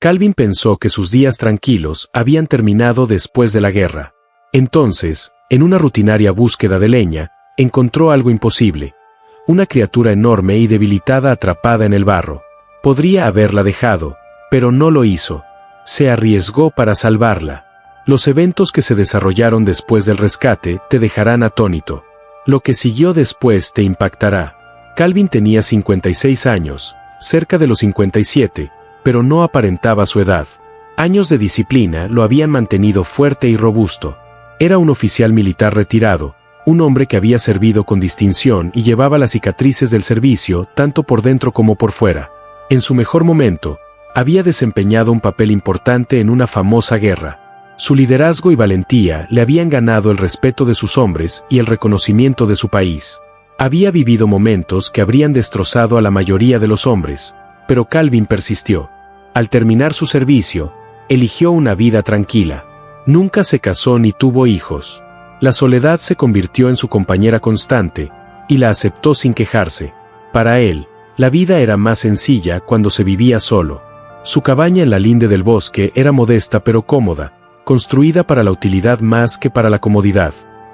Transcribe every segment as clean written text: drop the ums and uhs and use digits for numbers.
Calvin pensó que sus días tranquilos habían terminado después de la guerra. Entonces, en una rutinaria búsqueda de leña, encontró algo imposible. Una criatura enorme y debilitada atrapada en el barro. Podría haberla dejado, pero no lo hizo. Se arriesgó para salvarla. Los eventos que se desarrollaron después del rescate te dejarán atónito. Lo que siguió después te impactará. Calvin tenía 56 años, cerca de los 57, pero no aparentaba su edad. Años de disciplina lo habían mantenido fuerte y robusto. Era un oficial militar retirado, un hombre que había servido con distinción y llevaba las cicatrices del servicio tanto por dentro como por fuera. En su mejor momento, había desempeñado un papel importante en una famosa guerra. Su liderazgo y valentía le habían ganado el respeto de sus hombres y el reconocimiento de su país. Había vivido momentos que habrían destrozado a la mayoría de los hombres, pero Calvin persistió. Al terminar su servicio, eligió una vida tranquila. Nunca se casó ni tuvo hijos. La soledad se convirtió en su compañera constante, y la aceptó sin quejarse. Para él, la vida era más sencilla cuando se vivía solo. Su cabaña en la linde del bosque era modesta pero cómoda, construida para la utilidad más que para la comodidad.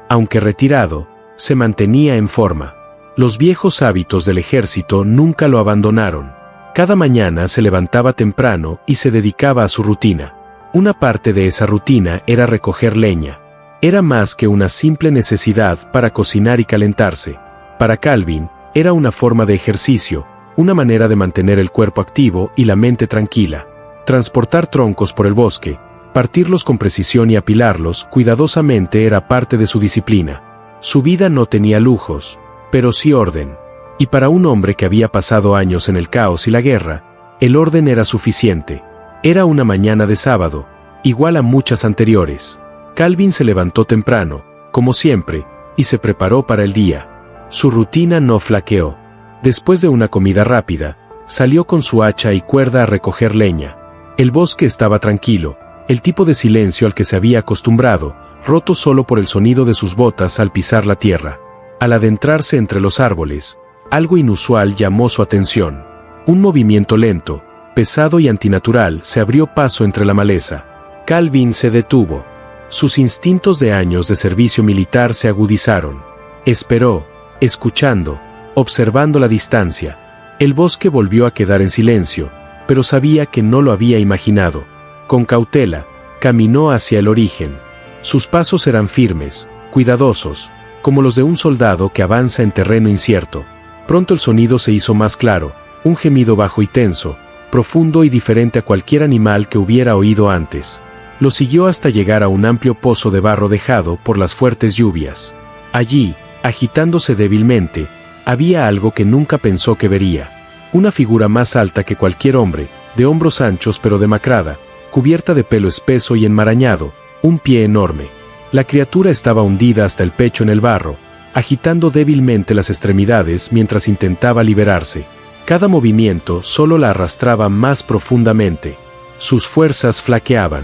Aunque retirado, se mantenía en forma. Los viejos hábitos del ejército nunca lo abandonaron. Cada mañana se levantaba temprano y se dedicaba a su rutina. Una parte de esa rutina era recoger leña. Era más que una simple necesidad para cocinar y calentarse. Para Calvin, era una forma de ejercicio, una manera de mantener el cuerpo activo y la mente tranquila. Transportar troncos por el bosque, partirlos con precisión y apilarlos cuidadosamente era parte de su disciplina. Su vida no tenía lujos, pero sí orden. Y para un hombre que había pasado años en el caos y la guerra, el orden era suficiente. Era una mañana de sábado, igual a muchas anteriores. Calvin se levantó temprano, como siempre, y se preparó para el día. Su rutina no flaqueó. Después de una comida rápida, salió con su hacha y cuerda a recoger leña. El bosque estaba tranquilo, el tipo de silencio al que se había acostumbrado, roto solo por el sonido de sus botas al pisar la tierra. Al adentrarse entre los árboles, algo inusual llamó su atención. Un movimiento lento, pesado y antinatural se abrió paso entre la maleza. Calvin se detuvo. Sus instintos de años de servicio militar se agudizaron. Esperó, escuchando, observando la distancia. El bosque volvió a quedar en silencio, pero sabía que no lo había imaginado. Con cautela, caminó hacia el origen. Sus pasos eran firmes, cuidadosos, como los de un soldado que avanza en terreno incierto. Pronto el sonido se hizo más claro, un gemido bajo y tenso, profundo y diferente a cualquier animal que hubiera oído antes. Lo siguió hasta llegar a un amplio pozo de barro dejado por las fuertes lluvias. Allí, agitándose débilmente, había algo que nunca pensó que vería. Una figura más alta que cualquier hombre, de hombros anchos pero demacrada, cubierta de pelo espeso y enmarañado, un pie enorme. La criatura estaba hundida hasta el pecho en el barro, agitando débilmente las extremidades mientras intentaba liberarse. Cada movimiento solo la arrastraba más profundamente. Sus fuerzas flaqueaban.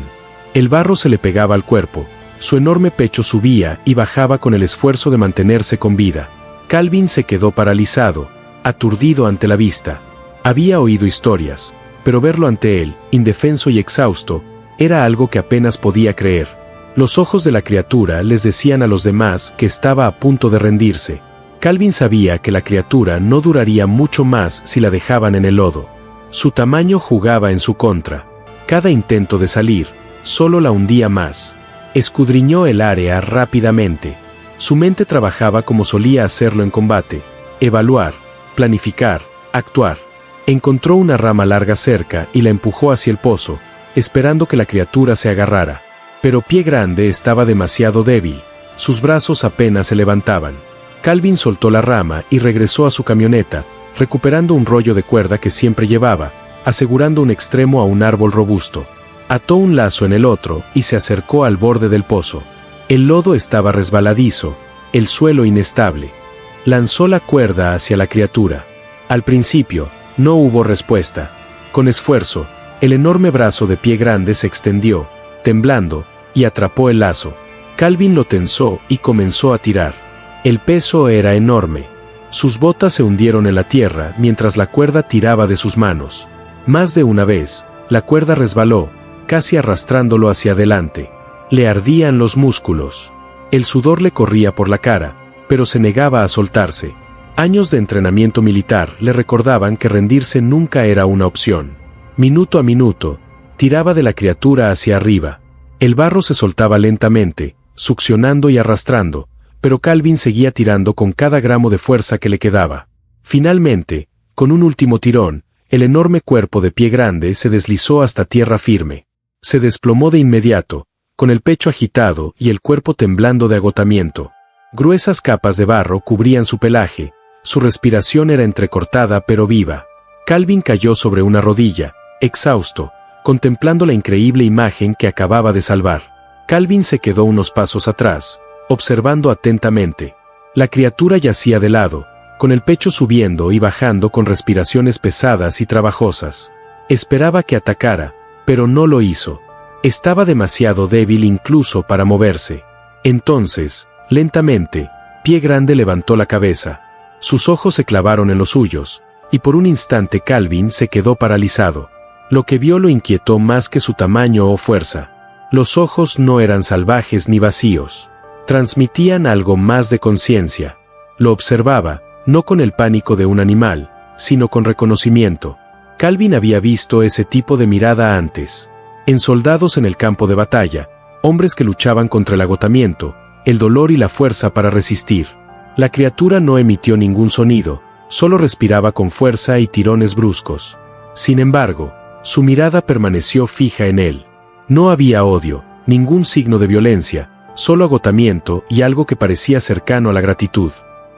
El barro se le pegaba al cuerpo, su enorme pecho subía y bajaba con el esfuerzo de mantenerse con vida. Calvin se quedó paralizado, aturdido ante la vista. Había oído historias, pero verlo ante él, indefenso y exhausto, era algo que apenas podía creer. Los ojos de la criatura les decían a los demás que estaba a punto de rendirse. Calvin sabía que la criatura no duraría mucho más si la dejaban en el lodo. Su tamaño jugaba en su contra. Cada intento de salir, solo la hundía más. Escudriñó el área rápidamente. Su mente trabajaba como solía hacerlo en combate: evaluar, planificar, actuar. Encontró una rama larga cerca y la empujó hacia el pozo, esperando que la criatura se agarrara. Pero Pie Grande estaba demasiado débil. Sus brazos apenas se levantaban. Calvin soltó la rama y regresó a su camioneta, recuperando un rollo de cuerda que siempre llevaba, asegurando un extremo a un árbol robusto. Ató un lazo en el otro y se acercó al borde del pozo. El lodo estaba resbaladizo, el suelo inestable. Lanzó la cuerda hacia la criatura. Al principio, no hubo respuesta. Con esfuerzo, el enorme brazo de Pie Grande se extendió, temblando, y atrapó el lazo. Calvin lo tensó y comenzó a tirar. El peso era enorme. Sus botas se hundieron en la tierra mientras la cuerda tiraba de sus manos. Más de una vez, La cuerda resbaló, casi arrastrándolo hacia adelante. Le ardían los músculos. El sudor le corría por la cara, pero se negaba a soltarse. Años de entrenamiento militar le recordaban que rendirse nunca era una opción. Minuto a minuto, tiraba de la criatura hacia arriba. El barro se soltaba lentamente, succionando y arrastrando, pero Calvin seguía tirando con cada gramo de fuerza que le quedaba. Finalmente, con un último tirón, el enorme cuerpo de Pie Grande se deslizó hasta tierra firme. Se desplomó de inmediato, con el pecho agitado y el cuerpo temblando de agotamiento. Gruesas capas de barro cubrían su pelaje, su respiración era entrecortada pero viva. Calvin cayó sobre una rodilla, exhausto, contemplando la increíble imagen que acababa de salvar. Calvin se quedó unos pasos atrás, observando atentamente. La criatura yacía de lado, con el pecho subiendo y bajando con respiraciones pesadas y trabajosas. Esperaba que atacara, pero no lo hizo. Estaba demasiado débil incluso para moverse. Entonces, lentamente, Pie Grande levantó la cabeza. Sus ojos se clavaron en los suyos, y por un instante Calvin se quedó paralizado. Lo que vio lo inquietó más que su tamaño o fuerza. Los ojos no eran salvajes ni vacíos. Transmitían algo más de conciencia. Lo observaba, no con el pánico de un animal, sino con reconocimiento. Calvin había visto ese tipo de mirada antes. En soldados en el campo de batalla, hombres que luchaban contra el agotamiento, el dolor y la fuerza para resistir. La criatura no emitió ningún sonido, solo respiraba con fuerza y tirones bruscos. Sin embargo, su mirada permaneció fija en él. No había odio, ningún signo de violencia, solo agotamiento y algo que parecía cercano a la gratitud.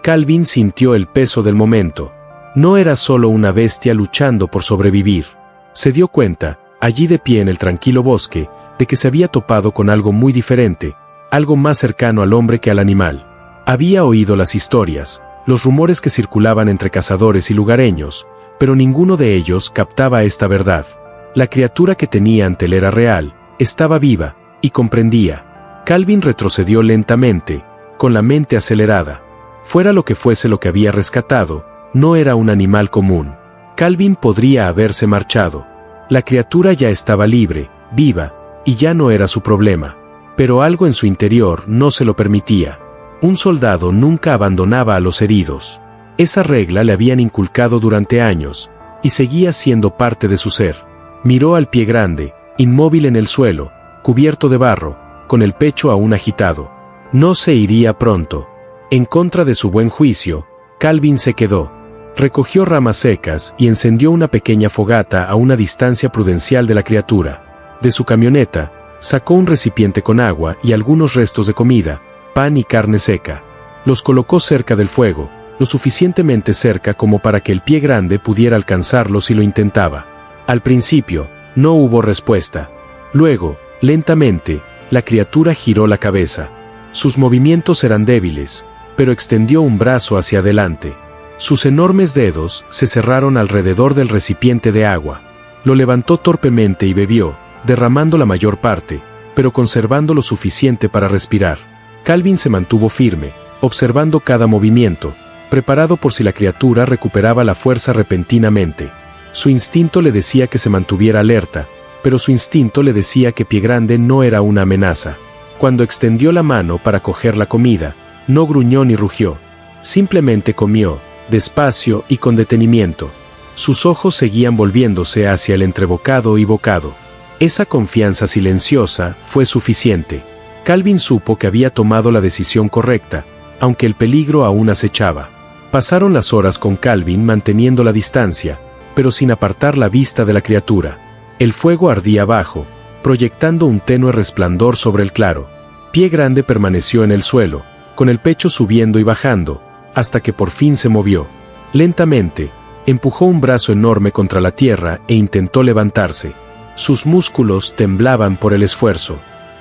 Calvin sintió el peso del momento. No era solo una bestia luchando por sobrevivir. Se dio cuenta, allí de pie en el tranquilo bosque, de que se había topado con algo muy diferente, algo más cercano al hombre que al animal. Había oído las historias, los rumores que circulaban entre cazadores y lugareños, pero ninguno de ellos captaba esta verdad. La criatura que tenía ante él era real, estaba viva, y comprendía. Calvin retrocedió lentamente, con la mente acelerada. Fuera lo que fuese lo que había rescatado, no era un animal común. Calvin podría haberse marchado. La criatura ya estaba libre, viva, y ya no era su problema. Pero algo en su interior no se lo permitía. Un soldado nunca abandonaba a los heridos. Esa regla le habían inculcado durante años, y seguía siendo parte de su ser. Miró al Pie Grande, inmóvil en el suelo, cubierto de barro, con el pecho aún agitado. No se iría pronto. En contra de su buen juicio, Calvin se quedó. Recogió ramas secas y encendió una pequeña fogata a una distancia prudencial de la criatura. De su camioneta, sacó un recipiente con agua y algunos restos de comida, pan y carne seca. Los colocó cerca del fuego, lo suficientemente cerca como para que el Pie Grande pudiera alcanzarlo si lo intentaba. Al principio, no hubo respuesta. Luego, lentamente, la criatura giró la cabeza. Sus movimientos eran débiles, pero extendió un brazo hacia adelante. Sus enormes dedos se cerraron alrededor del recipiente de agua. Lo levantó torpemente y bebió, derramando la mayor parte, pero conservando lo suficiente para respirar. Calvin se mantuvo firme, observando cada movimiento, preparado por si la criatura recuperaba la fuerza repentinamente. Su instinto le decía que se mantuviera alerta, pero su instinto le decía que Pie Grande no era una amenaza. Cuando extendió la mano para coger la comida, no gruñó ni rugió. Simplemente comió, despacio y con detenimiento. Sus ojos seguían volviéndose hacia el entrebocado y bocado. Esa confianza silenciosa fue suficiente. Calvin supo que había tomado la decisión correcta, aunque el peligro aún acechaba. Pasaron las horas con Calvin manteniendo la distancia, pero sin apartar la vista de la criatura. El fuego ardía abajo, proyectando un tenue resplandor sobre el claro. Pie Grande permaneció en el suelo, con el pecho subiendo y bajando, hasta que por fin se movió. Lentamente, empujó un brazo enorme contra la tierra e intentó levantarse. Sus músculos temblaban por el esfuerzo.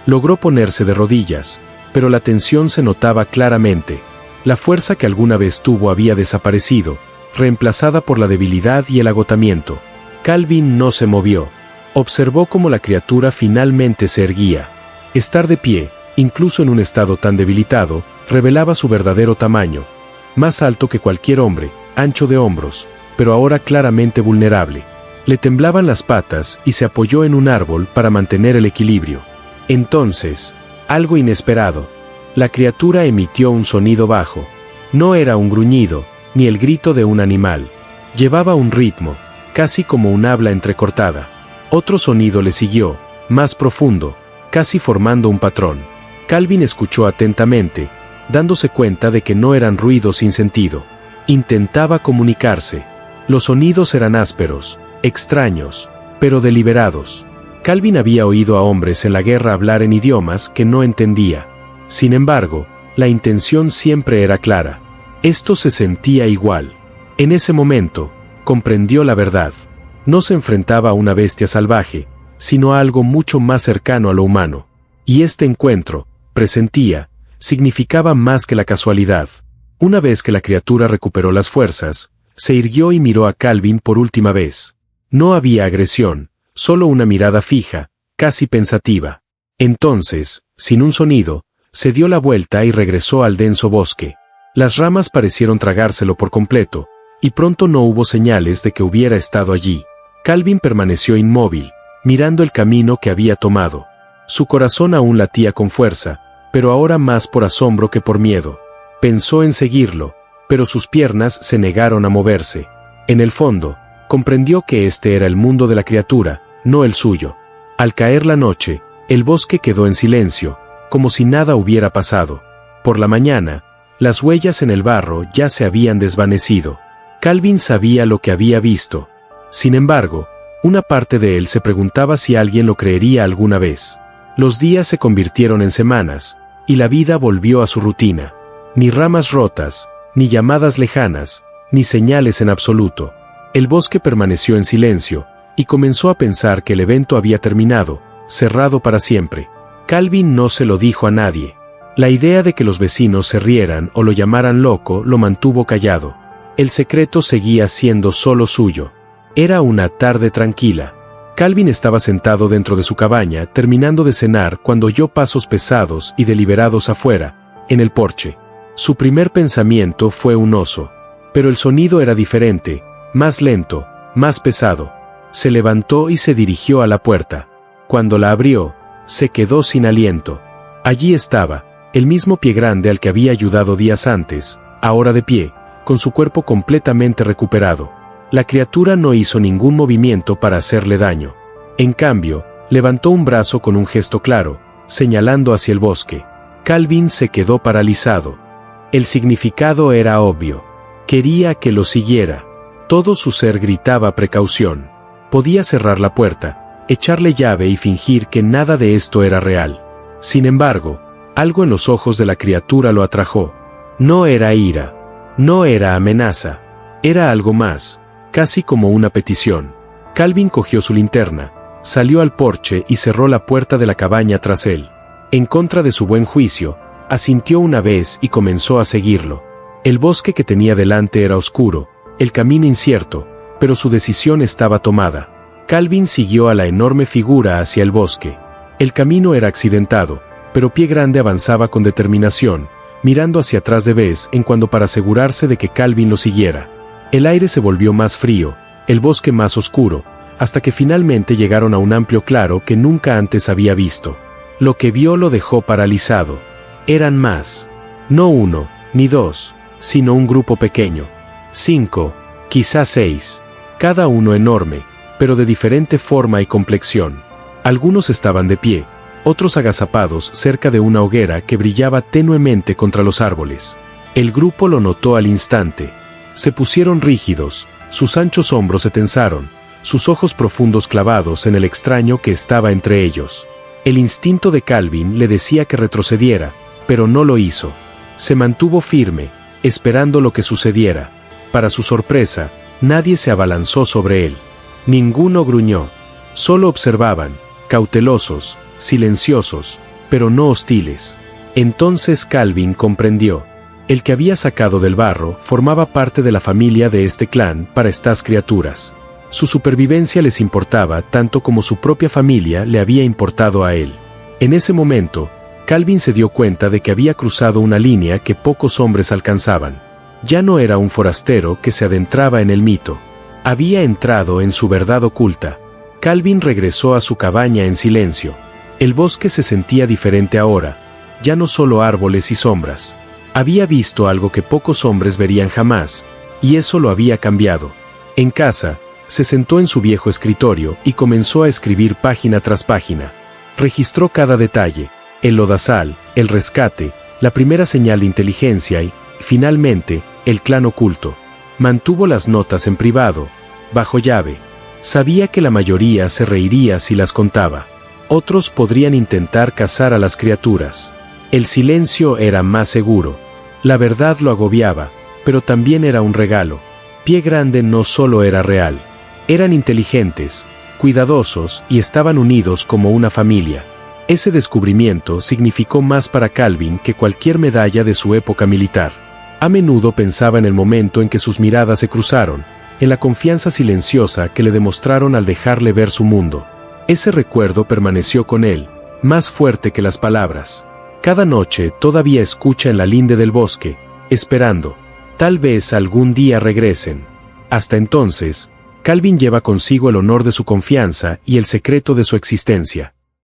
Logró ponerse de rodillas, pero la tensión se notaba claramente. La fuerza que alguna vez tuvo había desaparecido, reemplazada por la debilidad y el agotamiento. Calvin no se movió. Observó cómo la criatura finalmente se erguía. Estar de pie, incluso en un estado tan debilitado, revelaba su verdadero tamaño. Más alto que cualquier hombre, ancho de hombros, pero ahora claramente vulnerable. Le temblaban las patas y se apoyó en un árbol para mantener el equilibrio. Entonces, algo inesperado. La criatura emitió un sonido bajo. No era un gruñido, ni el grito de un animal. Llevaba un ritmo, casi como un habla entrecortada. Otro sonido le siguió, más profundo, casi formando un patrón. Calvin escuchó atentamente, dándose cuenta de que no eran ruidos sin sentido. Intentaba comunicarse. Los sonidos eran ásperos, extraños, pero deliberados. Calvin había oído a hombres en la guerra hablar en idiomas que no entendía. Sin embargo, la intención siempre era clara. Esto se sentía igual. En ese momento, comprendió la verdad. No se enfrentaba a una bestia salvaje, sino a algo mucho más cercano a lo humano. Y este encuentro, presentía, significaba más que la casualidad. Una vez que la criatura recuperó las fuerzas, se irguió y miró a Calvin por última vez. No había agresión, solo una mirada fija, casi pensativa. Entonces, sin un sonido, se dio la vuelta y regresó al denso bosque. Las ramas parecieron tragárselo por completo, y pronto no hubo señales de que hubiera estado allí. Calvin permaneció inmóvil, mirando el camino que había tomado. Su corazón aún latía con fuerza, pero ahora más por asombro que por miedo. Pensó en seguirlo, pero sus piernas se negaron a moverse. En el fondo, comprendió que este era el mundo de la criatura, no el suyo. Al caer la noche, el bosque quedó en silencio, como si nada hubiera pasado. Por la mañana, las huellas en el barro ya se habían desvanecido. Calvin sabía lo que había visto. Sin embargo, una parte de él se preguntaba si alguien lo creería alguna vez. Los días se convirtieron en semanas, y la vida volvió a su rutina. Ni ramas rotas, ni llamadas lejanas, ni señales en absoluto. El bosque permaneció en silencio, y comenzó a pensar que el evento había terminado, cerrado para siempre. Calvin no se lo dijo a nadie. La idea de que los vecinos se rieran o lo llamaran loco lo mantuvo callado. El secreto seguía siendo solo suyo. Era una tarde tranquila. Calvin estaba sentado dentro de su cabaña, terminando de cenar cuando oyó pasos pesados y deliberados afuera, en el porche. Su primer pensamiento fue un oso. Pero el sonido era diferente, más lento, más pesado. Se levantó y se dirigió a la puerta. Cuando la abrió, se quedó sin aliento. Allí estaba, el mismo pie grande al que había ayudado días antes, ahora de pie, con su cuerpo completamente recuperado. La criatura no hizo ningún movimiento para hacerle daño. En cambio, levantó un brazo con un gesto claro, señalando hacia el bosque. Calvin se quedó paralizado. El significado era obvio. Quería que lo siguiera. Todo su ser gritaba precaución. Podía cerrar la puerta, echarle llave y fingir que nada de esto era real. Sin embargo, algo en los ojos de la criatura lo atrajo. No era ira. No era amenaza. Era algo más, casi como una petición. Calvin cogió su linterna, salió al porche y cerró la puerta de la cabaña tras él. En contra de su buen juicio, asintió una vez y comenzó a seguirlo. El bosque que tenía delante era oscuro, el camino incierto, pero su decisión estaba tomada. Calvin siguió a la enorme figura hacia el bosque. El camino era accidentado, pero Pie Grande avanzaba con determinación, mirando hacia atrás de vez en cuando para asegurarse de que Calvin lo siguiera. El aire se volvió más frío, el bosque más oscuro, hasta que finalmente llegaron a un amplio claro que nunca antes había visto. Lo que vio lo dejó paralizado. Eran más. No uno, ni dos, sino un grupo pequeño. 5, quizás 6. Cada uno enorme, pero de diferente forma y complexión. Algunos estaban de pie, otros agazapados cerca de una hoguera que brillaba tenuemente contra los árboles. El grupo lo notó al instante. Se pusieron rígidos, sus anchos hombros se tensaron, sus ojos profundos clavados en el extraño que estaba entre ellos. El instinto de Calvin le decía que retrocediera, pero no lo hizo. Se mantuvo firme, esperando lo que sucediera. Para su sorpresa, nadie se abalanzó sobre él. Ninguno gruñó. Solo observaban, cautelosos, silenciosos, pero no hostiles. Entonces Calvin comprendió. El que había sacado del barro formaba parte de la familia de este clan para estas criaturas. Su supervivencia les importaba tanto como su propia familia le había importado a él. En ese momento, Calvin se dio cuenta de que había cruzado una línea que pocos hombres alcanzaban. Ya no era un forastero que se adentraba en el mito. Había entrado en su verdad oculta. Calvin regresó a su cabaña en silencio. El bosque se sentía diferente ahora, ya no solo árboles y sombras. Había visto algo que pocos hombres verían jamás, y eso lo había cambiado. En casa, se sentó en su viejo escritorio y comenzó a escribir página tras página. Registró cada detalle, el lodazal, el rescate, la primera señal de inteligencia y, finalmente, el clan oculto. Mantuvo las notas en privado, bajo llave. Sabía que la mayoría se reiría si las contaba. Otros podrían intentar cazar a las criaturas. El silencio era más seguro. La verdad lo agobiaba, pero también era un regalo. Pie Grande no solo era real. Eran inteligentes, cuidadosos y estaban unidos como una familia. Ese descubrimiento significó más para Calvin que cualquier medalla de su época militar. A menudo pensaba en el momento en que sus miradas se cruzaron, en la confianza silenciosa que le demostraron al dejarle ver su mundo. Ese recuerdo permaneció con él, más fuerte que las palabras. Cada noche todavía escucha en la linde del bosque, esperando. Tal vez algún día regresen. Hasta entonces, Calvin lleva consigo el honor de su confianza y el secreto de su existencia.